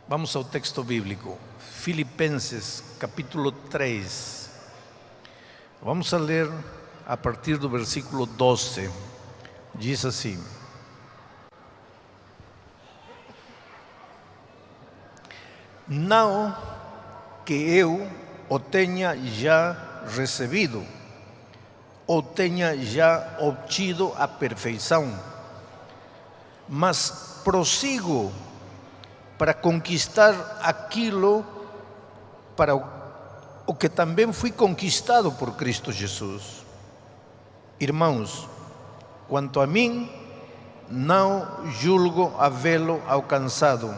Vamos ao texto bíblico, Filipenses, capítulo 3. Vamos a ler a partir do versículo 12. Diz assim: Não que eu o tenha já recebido, ou tenha já obtido a perfeição, mas prossigo para conquistar aquilo para o que também fui conquistado por Cristo Jesus. Irmãos, quanto a mim, não julgo havê-lo alcançado,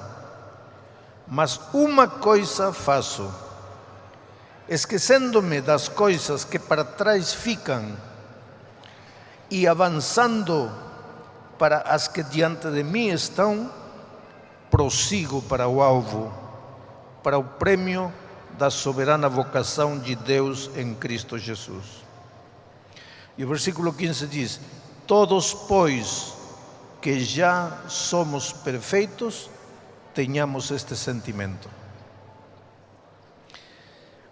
mas uma coisa faço, esquecendo-me das coisas que para trás ficam e avançando para as que diante de mim estão, prossigo para o alvo, para o prêmio da soberana vocação de Deus em Cristo Jesus. E o versículo 15 diz: todos, pois, que já somos perfeitos, tenhamos este sentimento.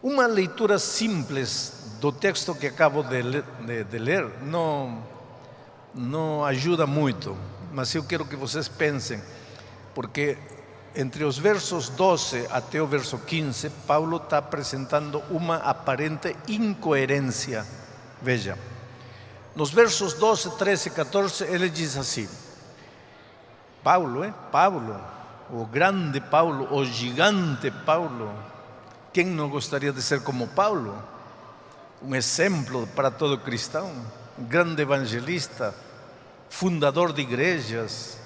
Uma leitura simples do texto que acabo de ler não ajuda muito, mas eu quero que vocês pensem, porque entre os versos 12 até o verso 15, Paulo está apresentando uma aparente incoerência. Veja, nos versos 12, 13 e 14, ele diz assim: Paulo, o grande Paulo, o gigante Paulo, quem não gostaria de ser como Paulo? Um exemplo para todo cristão, um grande evangelista, fundador de igrejas.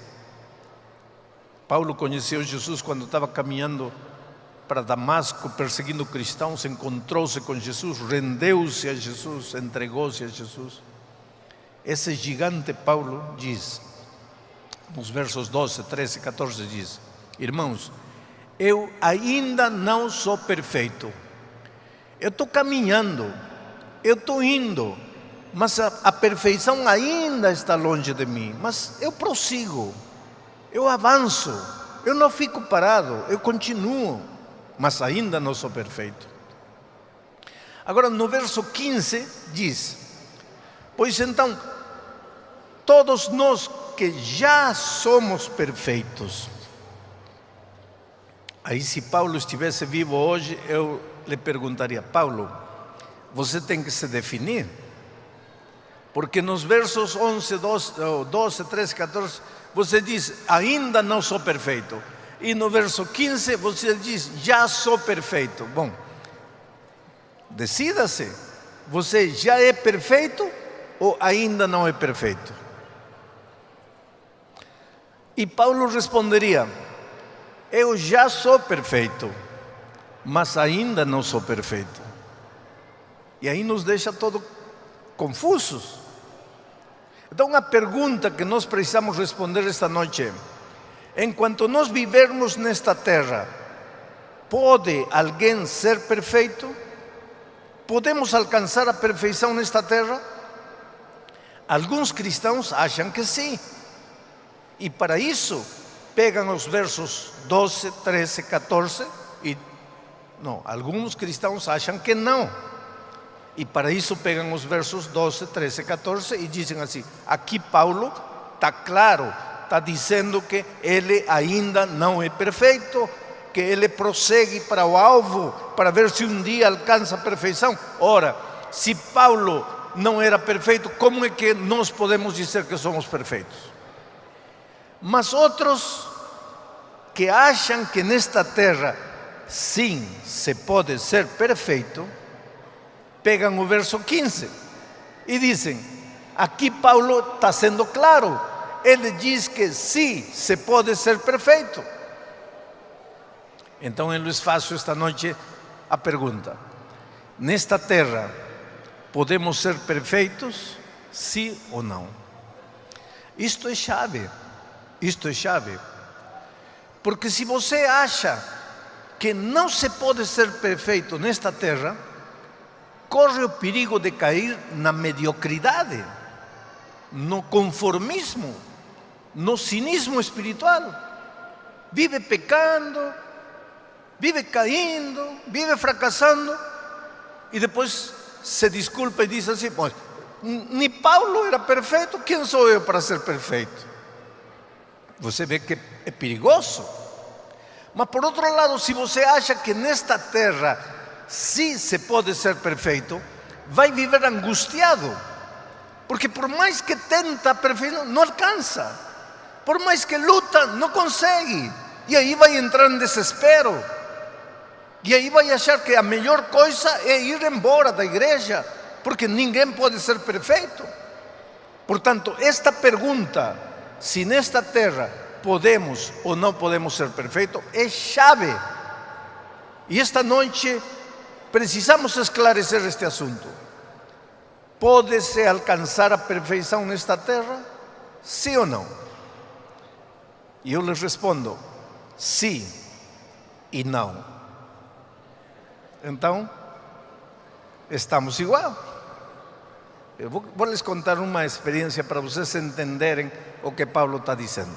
Paulo conheceu Jesus quando estava caminhando para Damasco, perseguindo cristãos, encontrou-se com Jesus, rendeu-se a Jesus, entregou-se a Jesus. Esse gigante Paulo diz, nos versos 12, 13 e 14, diz: irmãos, eu ainda não sou perfeito, eu estou caminhando, eu estou indo, mas a perfeição ainda está longe de mim, mas eu prossigo, eu avanço, eu não fico parado, eu continuo, mas ainda não sou perfeito. Agora no verso 15 diz: pois então, todos nós que já somos perfeitos. Aí, se Paulo estivesse vivo hoje, eu lhe perguntaria: Paulo, você tem que se definir, porque nos versos 11, 12, 13, 14, você diz, ainda não sou perfeito, e no verso 15 você diz, já sou perfeito. Bom, decida-se, você já é perfeito ou ainda não é perfeito? E Paulo responderia: eu já sou perfeito, mas ainda não sou perfeito. E aí nos deixa todos confusos. Então a pergunta que nós precisamos responder esta noite é: enquanto nós vivermos nesta terra, pode alguém ser perfeito? Podemos alcançar a perfeição nesta terra? Alguns cristãos acham que sim, e para isso pegam os versos 12, 13, 14 e não, alguns cristãos acham que não, e para isso pegam os versos 12, 13, 14 e dizem assim: aqui Paulo está claro, está dizendo que ele ainda não é perfeito, que ele prossegue para o alvo, para ver se um dia alcança a perfeição. Ora, se Paulo não era perfeito, como é que nós podemos dizer que somos perfeitos? Mas outros que acham que nesta terra sim se pode ser perfeito, pegam o verso 15 e dizem: aqui Paulo está sendo claro, ele diz que sim, se pode ser perfeito. Então eu lhes faço esta noite a pergunta: nesta terra podemos ser perfeitos, sim ou não? Isto é chave, porque se você acha que não se pode ser perfeito nesta terra, corre o perigo de cair na mediocridade, no conformismo, no cinismo espiritual. Vive pecando, vive caindo, vive fracassando, e depois se desculpa e diz assim: pois, nem Paulo era perfeito, quem sou eu para ser perfeito? Você vê que é perigoso. Mas por outro lado, se você acha que nesta terra sim se pode ser perfeito, vai viver angustiado, porque por mais que tenta perfeição, não alcança. Por mais que luta, não consegue. E aí vai entrar em desespero. E aí vai achar que a melhor coisa é ir embora da igreja, porque ninguém pode ser perfeito. Portanto, esta pergunta, se nesta terra podemos ou não podemos ser perfeitos, é chave. E esta noite precisamos esclarecer este assunto. Pode-se alcançar a perfeição nesta terra? Sim ou não? E eu lhes respondo: sim e não. Então, estamos igual. Eu vou lhes contar uma experiência para vocês entenderem o que Paulo está dizendo.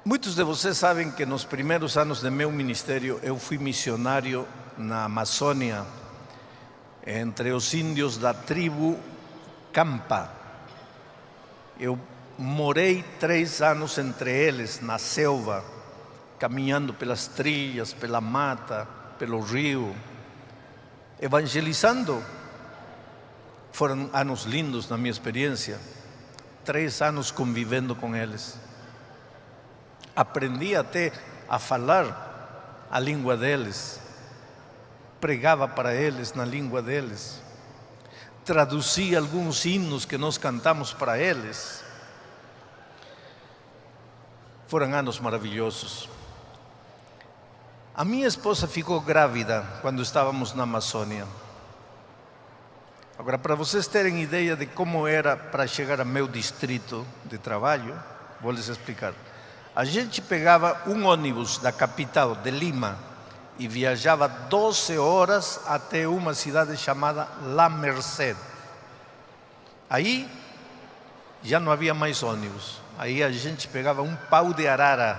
Muitos de vocês sabem que nos primeiros anos do meu ministério eu fui missionário na Amazônia, entre os índios da tribo Campa. Eu morei 3 anos entre eles, na selva, caminhando pelas trilhas, pela mata, pelo rio, evangelizando. Foram anos lindos na minha experiência, 3 anos convivendo com eles. Aprendi até a falar a língua deles, pregava para eles na língua deles, traduzia alguns hinos que nós cantamos para eles. Foram anos maravilhosos. A minha esposa ficou grávida quando estávamos na Amazônia. Agora, para vocês terem ideia de como era para chegar ao meu distrito de trabalho, vou lhes explicar. A gente pegava um ônibus da capital, de Lima, e viajava 12 horas até uma cidade chamada La Merced. Aí já não havia mais ônibus. Aí a gente pegava um pau de arara,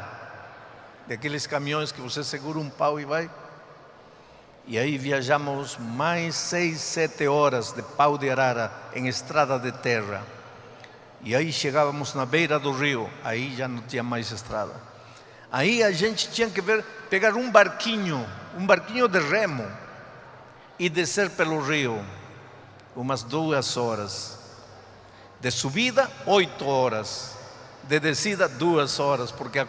daqueles caminhões que você segura um pau e vai. E aí viajamos mais 6, 7 horas de pau de arara em estrada de terra. E aí chegávamos na beira do rio, aí já não tinha mais estrada. Aí a gente tinha que pegar um barquinho de remo, e descer pelo rio, umas 2 horas. De subida, 8 horas. De descida, 2 horas, porque a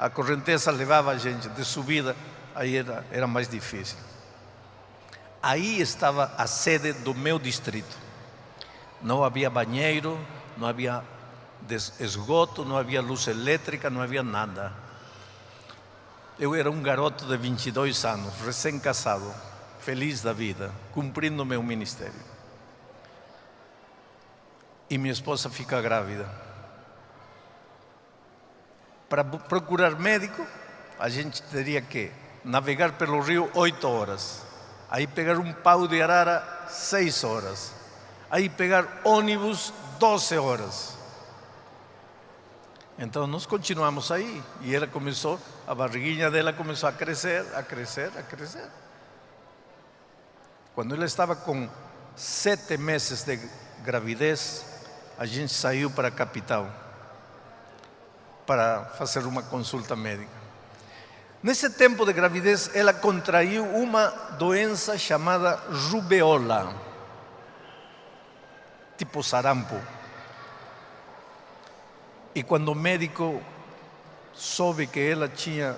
correnteza levava a gente. De subida, aí era mais difícil. Aí estava a sede do meu distrito. Não havia banheiro, não havia esgoto, não havia luz elétrica, não havia nada. Eu era um garoto de 22 anos, recém-casado, feliz da vida, cumprindo meu ministério. E minha esposa fica grávida. Para procurar médico, a gente teria que navegar pelo rio 8 horas. Aí pegar um pau de arara 6 horas. Aí pegar ônibus 12 horas. Então nós continuamos aí. E ela começou, a barriguinha dela começou a crescer, a crescer, a crescer. Quando ela estava com 7 meses de gravidez, a gente saiu para a capital para fazer uma consulta médica. Nesse tempo de gravidez, ela contraiu uma doença chamada rubeola, tipo sarampo. E quando o médico soube que ela tinha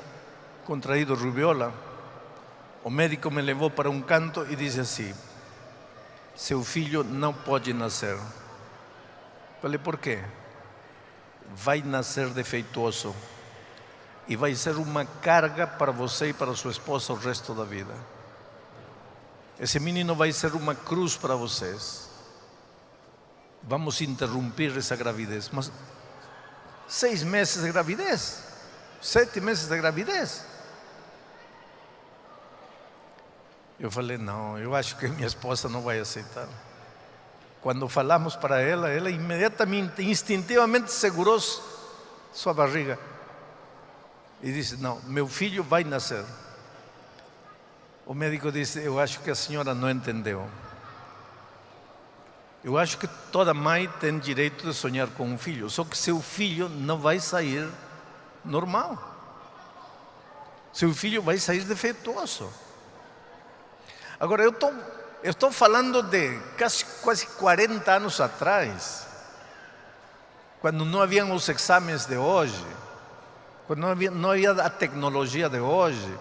contraído rubeola, o médico me levou para um canto e disse assim: seu filho não pode nascer. Falei: por quê? Vai nascer defeituoso e vai ser uma carga para você e para sua esposa o resto da vida. Esse menino vai ser uma cruz para vocês. Vamos interromper essa gravidez. Mas 6 meses de gravidez, 7 meses de gravidez. Eu falei: não, eu acho que minha esposa não vai aceitar. Quando falamos para ela imediatamente, instintivamente segurou sua barriga. e disse: não, meu filho vai nascer. O médico disse: eu acho que a senhora não entendeu. Eu acho que toda mãe tem direito de sonhar com um filho, só que seu filho não vai sair normal. Seu filho vai sair defeituoso. Agora, eu estou falando de quase 40 anos atrás, quando não haviam os exames de hoje, quando não havia a tecnologia de hoje,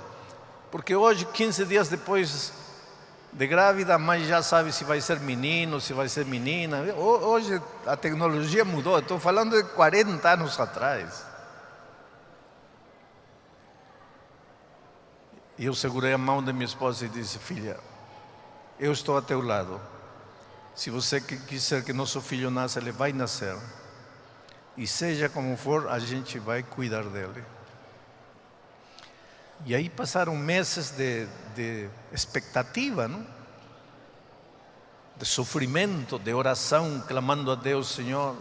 porque hoje, 15 dias depois de grávida, a mãe já sabe se vai ser menino, se vai ser menina. Hoje a tecnologia mudou, estou falando de 40 anos atrás. E eu segurei a mão de minha esposa e disse: filha, eu estou a teu lado. Se você quiser que nosso filho nasça, ele vai nascer. E seja como for, a gente vai cuidar dele. E aí passaram meses de expectativa, não? De sofrimento, de oração, clamando a Deus: Senhor.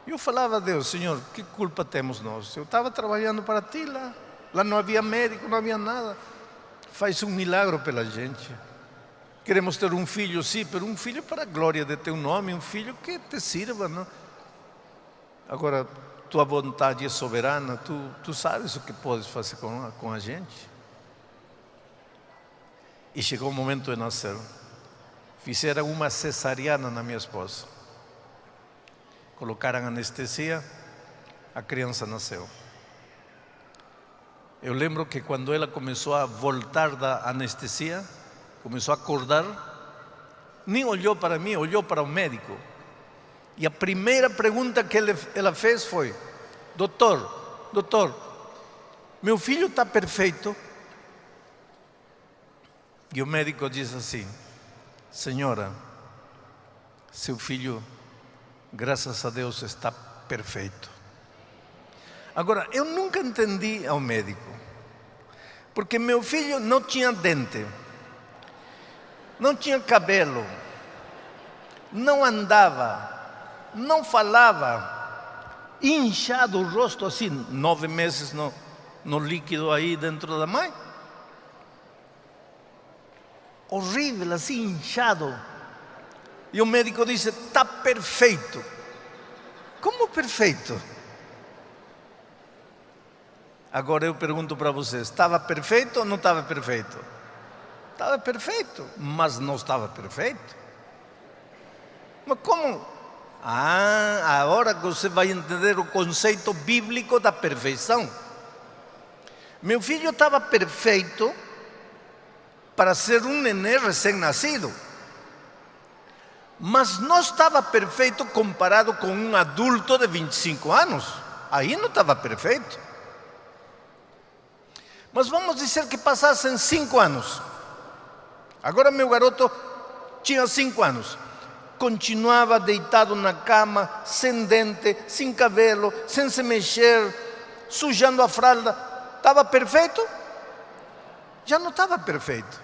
Eu falava a Deus: Senhor, que culpa temos nós? Eu estava trabalhando para ti lá. Lá não havia médico, não havia nada. Faz um milagre pela gente. Queremos ter um filho, sim, mas um filho para a glória de teu nome, um filho que te sirva, não? Agora, tua vontade é soberana, tu sabes o que podes fazer com a gente. E chegou o momento de nascer. Fizeram uma cesariana na minha esposa. Colocaram anestesia, a criança nasceu. Eu lembro que quando ela começou a voltar da anestesia, começou a acordar, nem olhou para mim, olhou para o médico. E a primeira pergunta que ela fez foi: doutor, meu filho está perfeito? E o médico disse assim: senhora, seu filho, graças a Deus, está perfeito. Agora, eu nunca entendi ao médico, porque meu filho não tinha dente, não tinha cabelo, não andava, não falava, inchado o rosto assim, 9 meses no líquido aí dentro da mãe. Horrível, assim, inchado. E o médico disse: está perfeito. Como perfeito? Agora eu pergunto para vocês: estava perfeito ou não estava perfeito? Estava perfeito, mas não estava perfeito. Mas como? Agora que você vai entender o conceito bíblico da perfeição. Meu filho estava perfeito para ser um nenê recém-nascido, mas não estava perfeito comparado com um adulto de 25 anos. Aí não estava perfeito. Mas vamos dizer que passassem 5 anos. Agora meu garoto tinha 5 anos. Continuava deitado na cama, sem dente, sem cabelo, sem se mexer, sujando a fralda. Estava perfeito? Já não estava perfeito.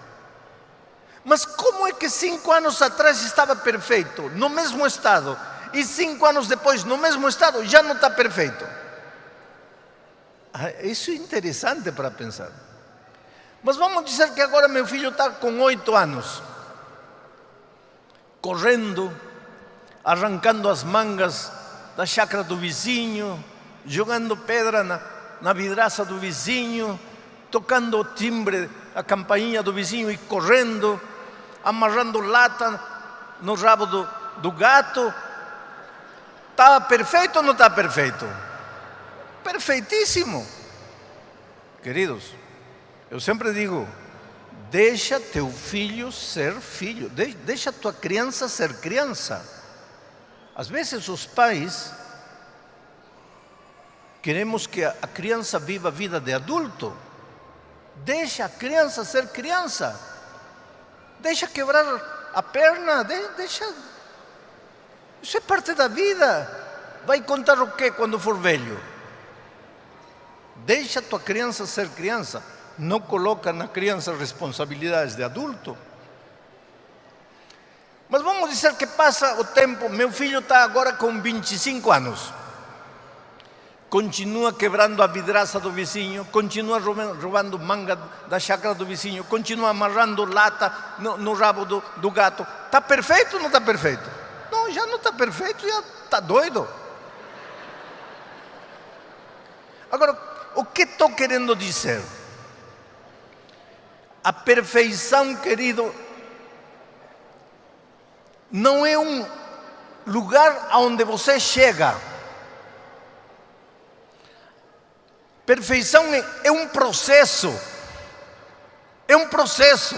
Mas como é que 5 anos atrás estava perfeito, no mesmo estado, e 5 anos depois, no mesmo estado, já não está perfeito? Isso é interessante para pensar. Mas vamos dizer que agora meu filho está com 8 anos, correndo, arrancando as mangas da chácara do vizinho, jogando pedra na vidraça do vizinho, tocando o timbre, a campainha do vizinho e correndo, amarrando lata no rabo do gato. Está perfeito ou não está perfeito? Perfeitíssimo. Queridos, eu sempre digo: deixa teu filho ser filho, deixa tua criança ser criança. Às vezes os pais queremos que a criança viva a vida de adulto. Deixa a criança ser criança. Deixa quebrar a perna, deixa. Isso é parte da vida. Vai contar o quê quando for velho? Deixa tua criança ser criança. Não coloca na criança responsabilidades de adulto. Mas vamos dizer que passa o tempo. Meu filho está agora com 25 anos. continua quebrando a vidraça do vizinho, continua roubando manga da chácara do vizinho, continua amarrando lata no rabo do gato. Está perfeito ou não está perfeito? Não, já não está perfeito, já está doido. Agora, o que estou querendo dizer? A perfeição, querido, não é um lugar aonde você chega. Perfeição é um processo. É um processo.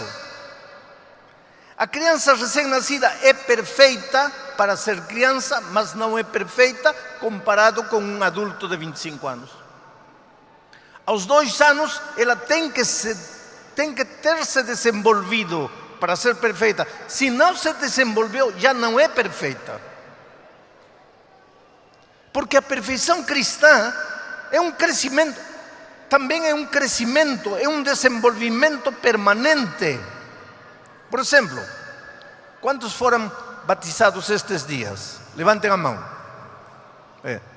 A criança recém-nascida é perfeita para ser criança, mas não é perfeita comparado com um adulto de 25 anos. Aos 2 anos, ela tem que ter se desenvolvido para ser perfeita. Se não se desenvolveu, já não é perfeita. Porque a perfeição cristã é um crescimento, também é um crescimento, é um desenvolvimento permanente. Por exemplo, quantos foram batizados estes dias? Levantem a mão.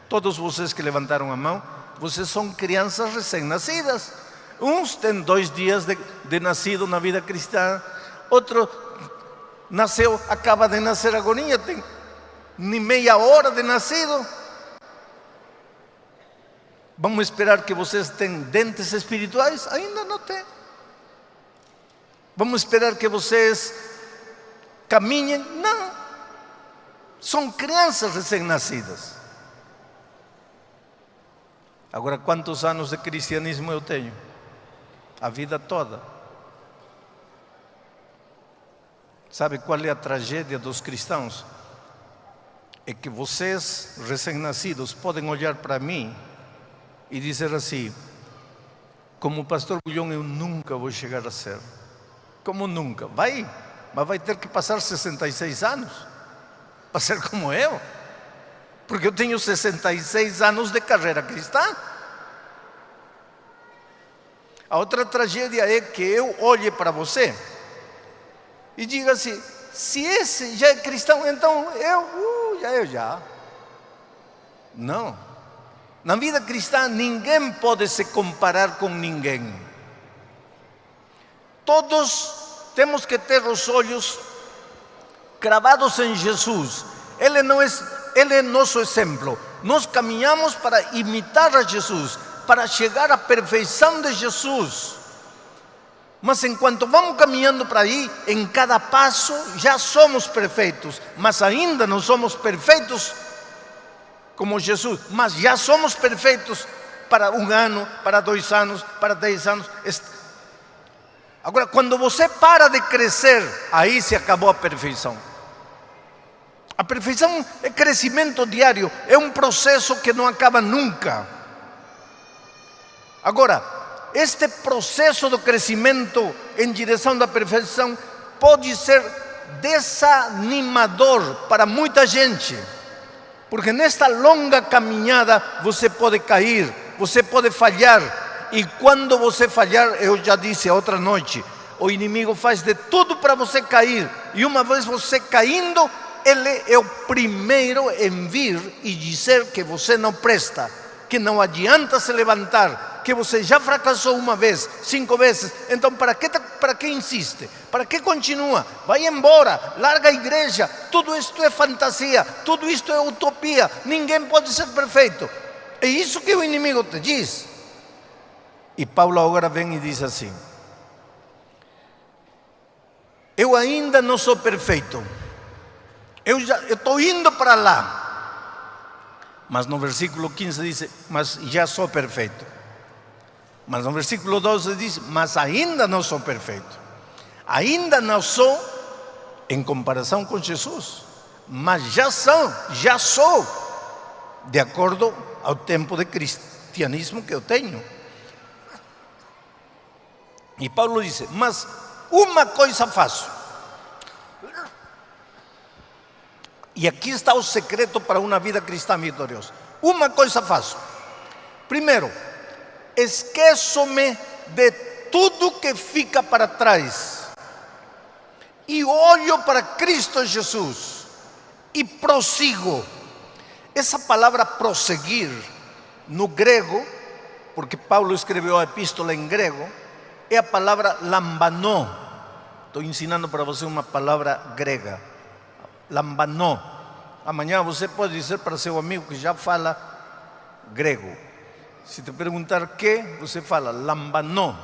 Todos vocês que levantaram a mão, vocês são crianças recém-nascidas. Uns têm 2 dias de nascido na vida cristã, outro nasceu, acaba de nascer agora, tem nem meia hora de nascido. Vamos esperar que vocês tenham dentes espirituais? Ainda não tem. Vamos esperar que vocês caminhem? Não. São crianças recém-nascidas. Agora, quantos anos de cristianismo eu tenho? A vida toda. Sabe qual é a tragédia dos cristãos? É que vocês, recém-nascidos, podem olhar para mim e dizer assim: como o pastor Bulhão eu nunca vou chegar a ser. Como nunca? Vai, mas vai ter que passar 66 anos para ser como eu. Porque eu tenho 66 anos de carreira cristã. A outra tragédia é que eu olhe para você e diga assim: se esse já é cristão, então eu já. Não. Na vida cristã, ninguém pode se comparar com ninguém. Todos temos que ter os olhos cravados em Jesus. Ele é nosso exemplo. Nós caminhamos para imitar a Jesus, para chegar à perfeição de Jesus. Mas enquanto vamos caminhando para aí, em cada passo já somos perfeitos, mas ainda não somos perfeitos como Jesus, mas já somos perfeitos para 1 ano, para 2 anos, para 10 anos. Agora, quando você para de crescer, aí se acabou a perfeição. A perfeição é crescimento diário, é um processo que não acaba nunca. Agora, este processo de crescimento em direção da perfeição pode ser desanimador para muita gente. Porque nesta longa caminhada você pode cair, você pode falhar. E quando você falhar, eu já disse a outra noite, o inimigo faz de tudo para você cair. E uma vez você caindo, ele é o primeiro em vir e dizer que você não presta, que não adianta se levantar, que você já fracassou 1 vez, 5 vezes. Então para que insiste? Para que continua? Vai embora, larga a igreja. Tudo isto é fantasia, tudo isto é utopia. Ninguém pode ser perfeito. É isso que o inimigo te diz. E Paulo agora vem e diz assim: eu ainda não sou perfeito. Eu estou indo para lá. Mas no versículo 15 diz: mas já sou perfeito. Mas no versículo 12 diz: mas ainda não sou perfeito. Ainda não sou em comparação com Jesus, mas já sou, de acordo ao tempo de cristianismo que eu tenho. E Paulo diz: mas uma coisa faço. E aqui está o secreto para uma vida cristã vitoriosa. Uma coisa faço. Primeiro, esqueço-me de tudo que fica para trás e olho para Cristo Jesus e prossigo. Essa palavra prosseguir no grego, porque Paulo escreveu a epístola em grego, é a palavra lambanó. Estou ensinando para você uma palavra grega, lambanó. Amanhã você pode dizer para seu amigo que já fala grego. Se te perguntar que, você fala lambanó.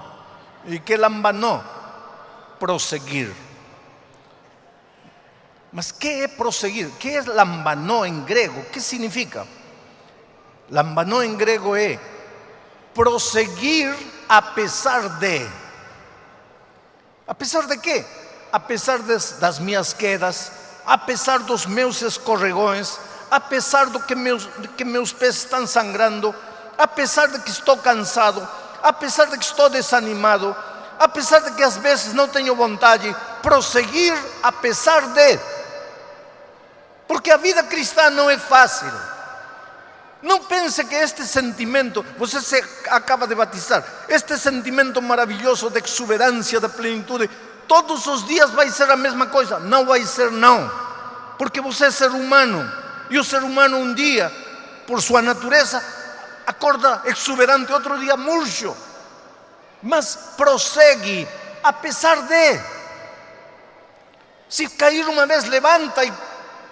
E que lambanó? Prosseguir. Mas que é prosseguir? Que é lambanó em grego? Que significa? Lambanó em grego é prosseguir a pesar de. A pesar de quê? A pesar das minhas quedas, a pesar dos meus escorregões, a pesar de que meus pés estão sangrando, a pesar de que estou cansado, a pesar de que estou desanimado, a pesar de que às vezes não tenho vontade, prosseguir a pesar de. Porque a vida cristã não é fácil. Não pense que este sentimento, você se acaba de batizar, este sentimento maravilhoso de exuberância, de plenitude, todos os dias vai ser a mesma coisa. Não vai ser, não. Porque você é ser humano. E o ser humano um dia, por sua natureza, acorda exuberante, outro dia murcho. Mas prossegue, a pesar de. Se cair uma vez, levanta e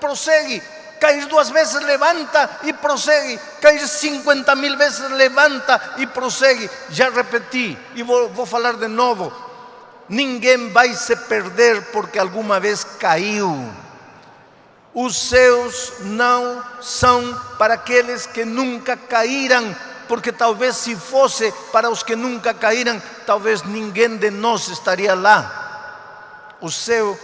prossegue. Cair 2 vezes, levanta e prossegue. Cair 50.000 vezes, levanta e prossegue. Já repeti e vou falar de novo. Ninguém vai se perder porque alguma vez caiu. Os céus não são para aqueles que nunca caíram, porque talvez se fosse para os que nunca caíram, talvez ninguém de nós estaria lá. O céu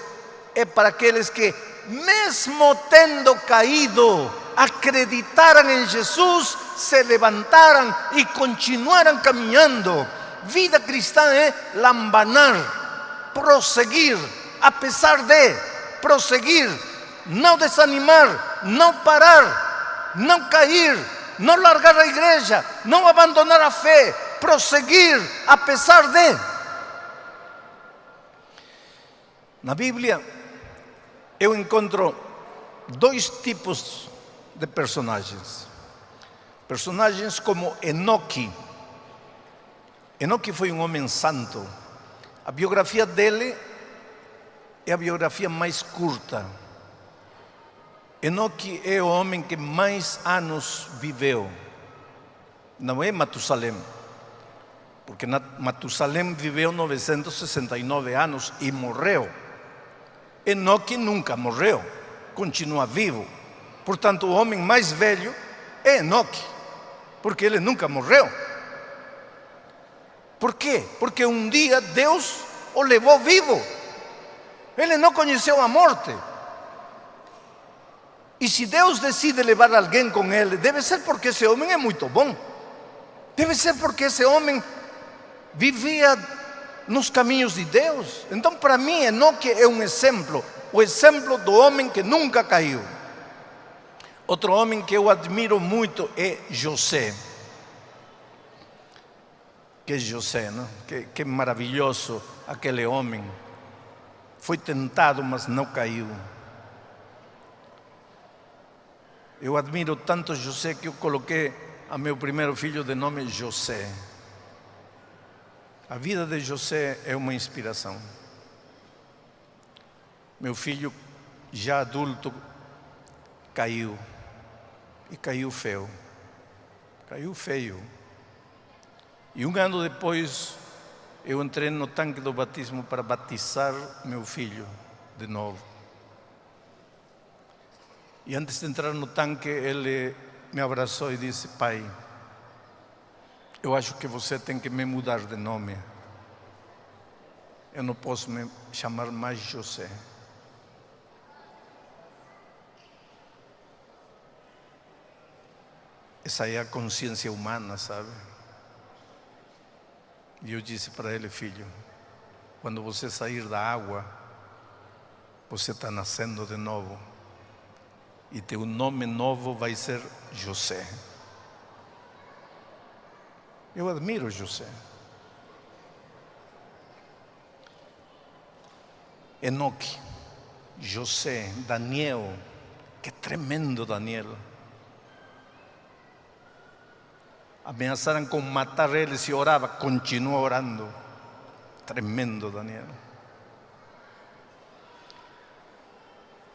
é para aqueles que, mesmo tendo caído, acreditaram em Jesus, se levantaram e continuaram caminhando. Vida cristã é lambanar, prosseguir, a pesar de, prosseguir, não desanimar, não parar, não cair, não largar a igreja, não abandonar a fé, prosseguir, a pesar de. Na Bíblia, eu encontro 2 tipos de personagens. Personagens como Enoque. Enoque foi um homem santo. A biografia dele é a biografia mais curta. Enoque é o homem que mais anos viveu. Não é Matusalém, porque Matusalém viveu 969 anos e morreu. Enoque nunca morreu, continua vivo. Portanto, o homem mais velho é Enoque, porque ele nunca morreu. Por quê? Porque um dia Deus o levou vivo. Ele não conheceu a morte. E se Deus decide levar alguém com ele, deve ser porque esse homem é muito bom. Deve ser porque esse homem vivia nos caminhos de Deus. Então, para mim, Enoque é um exemplo. O exemplo do homem que nunca caiu. Outro homem que eu admiro muito é José. Que José, não? Que maravilhoso aquele homem. Foi tentado, mas não caiu. Eu admiro tanto José que eu coloquei a meu primeiro filho de nome José. A vida de José é uma inspiração. Meu filho, já adulto, caiu. E caiu feio. Caiu feio. E 1 ano depois, eu entrei no tanque do batismo para batizar meu filho de novo. E antes de entrar no tanque, ele me abraçou e disse: pai, eu acho que você tem que me mudar de nome. Eu não posso me chamar mais José. Essa é a consciência humana, sabe? E eu disse para ele: filho, quando você sair da água, você está nascendo de novo. E teu nome novo vai ser José. Eu admiro José. Enoque, José, Daniel, que tremendo Daniel. ameaçaram com matar ele se orava, continua orando. Tremendo, Daniel.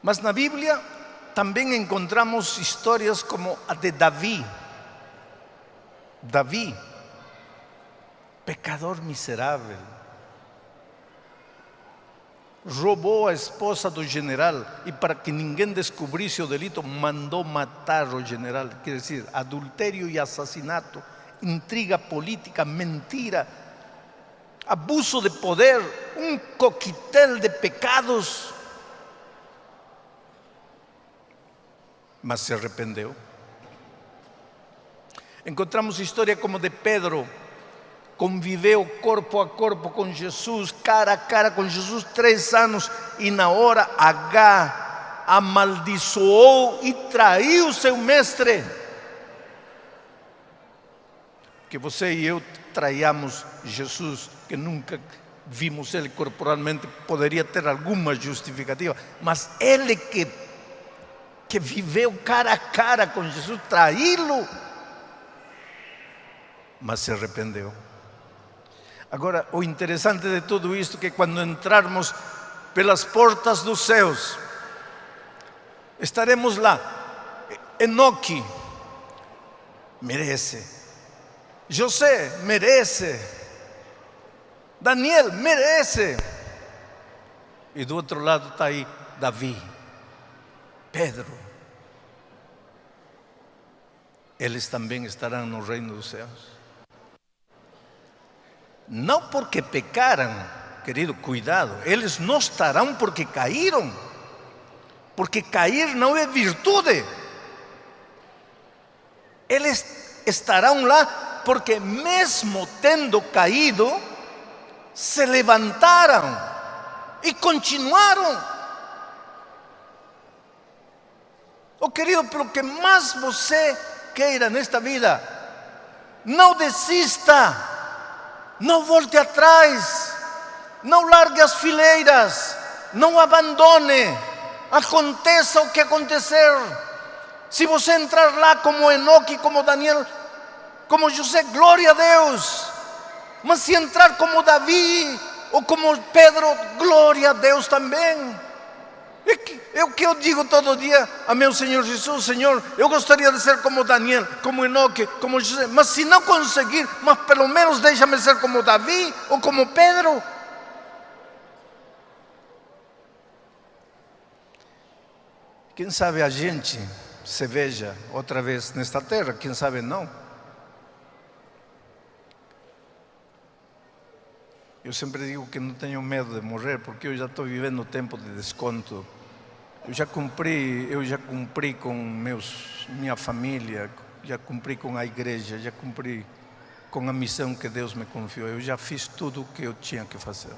Mas na Bíblia também encontramos histórias como a de Davi. Davi, pecador miserável, roubou a esposa do general e, para que ninguém descobrisse o delito, mandou matar o general. Quer dizer, adultério e assassinato, intriga política, mentira, abuso de poder, um coquetel de pecados. Mas se arrependeu. Encontramos história como de Pedro, conviveu corpo a corpo com Jesus, cara a cara com Jesus 3 anos, e na hora H amaldiçoou e traiu seu mestre. Que você e eu traiamos Jesus, que nunca vimos ele corporalmente, poderia ter alguma justificativa, mas ele que viveu cara a cara com Jesus, traí-lo, mas se arrependeu. Agora, o interessante de tudo isto é que quando entrarmos pelas portas dos céus, estaremos lá. Enoque merece, José merece, Daniel merece, e do outro lado está aí Davi, Pedro. Eles também estarão no reino dos céus. Não porque pecaram, querido, cuidado, eles não estarão porque caíram, porque cair não é virtude. Eles estarão lá porque, mesmo tendo caído, se levantaram e continuaram. Oh, querido, pelo que mais você queira nesta vida, não desista. Não volte atrás, não largue as fileiras, não abandone, aconteça o que acontecer. Se você entrar lá como Enoque, como Daniel, como José, glória a Deus. Mas se entrar como Davi ou como Pedro, glória a Deus também. É o que eu digo todo dia a meu Senhor Jesus: Senhor, eu gostaria de ser como Daniel, como Enoque, como José, mas se não conseguir, mas pelo menos deixa-me ser como Davi ou como Pedro. Quem sabe a gente se veja outra vez nesta terra, quem sabe não. Eu sempre digo que não tenho medo de morrer, porque eu já estou vivendo o tempo de desconto. Eu já cumpri com minha família, já cumpri com a igreja, já cumpri com a missão que Deus me confiou. Eu já fiz tudo o que eu tinha que fazer.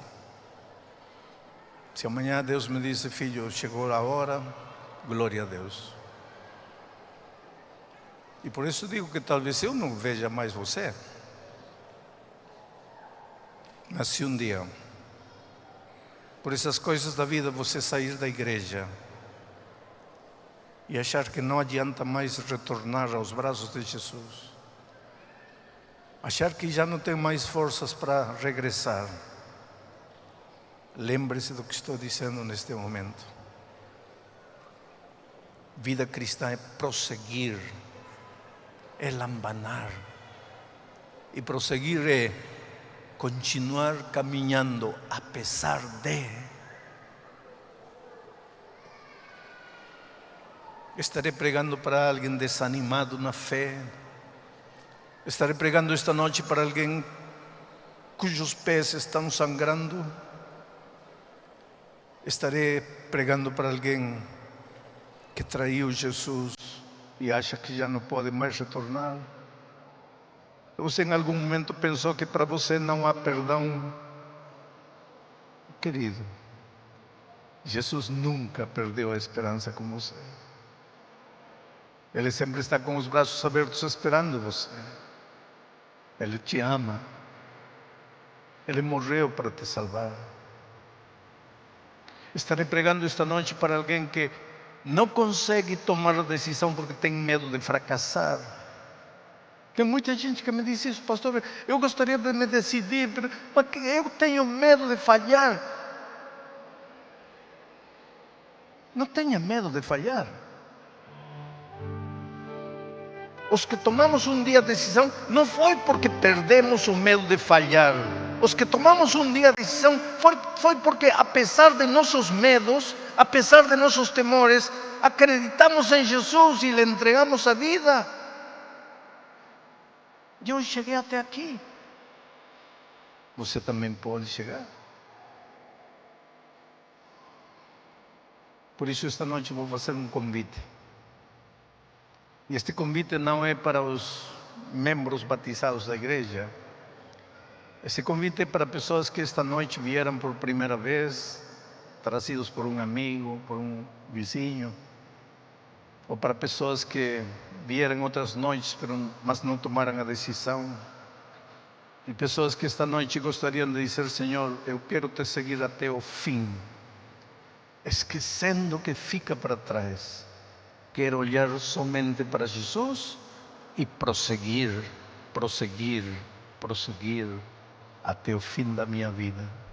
Se amanhã Deus me diz: filho, chegou a hora, glória a Deus. E por isso digo que talvez eu não veja mais você. Mas se um dia, por essas coisas da vida, você sair da igreja e achar que não adianta mais retornar aos braços de Jesus, achar que já não tem mais forças para regressar, lembre-se do que estou dizendo neste momento. Vida cristã é prosseguir, é lambanar, e prosseguir é continuar caminhando apesar de. Estarei pregando para alguém desanimado na fé. Estarei pregando esta noite para alguém cujos pés estão sangrando. Estarei pregando para alguém que traiu Jesus e acha que já não pode mais retornar. Você em algum momento pensou que para você não há perdão? Querido, Jesus nunca perdeu a esperança com você. Ele sempre está com os braços abertos esperando você. Ele te ama. Ele morreu para te salvar. Estarei pregando esta noite para alguém que não consegue tomar a decisão porque tem medo de fracassar, Tem muita gente que me diz isso, pastor, eu gostaria de me decidir, mas eu tenho medo de falhar. Não tenha medo de falhar. Os que tomamos um dia a decisão, não foi porque perdemos o medo de falhar. Os que tomamos um dia a decisão, foi porque, apesar de nossos medos, apesar de nossos temores, acreditamos em Jesus e lhe entregamos a vida. E eu cheguei até aqui. Você também pode chegar. Por isso, esta noite vou fazer um convite. E este convite não é para os membros batizados da igreja. Este convite é para pessoas que esta noite vieram por primeira vez, trazidos por um amigo, por um vizinho, ou para pessoas que vieram outras noites, mas não tomaram a decisão. E pessoas que esta noite gostariam de dizer: Senhor, eu quero te seguir até o fim, esquecendo o que fica para trás. Quero olhar somente para Jesus e prosseguir até o fim da minha vida.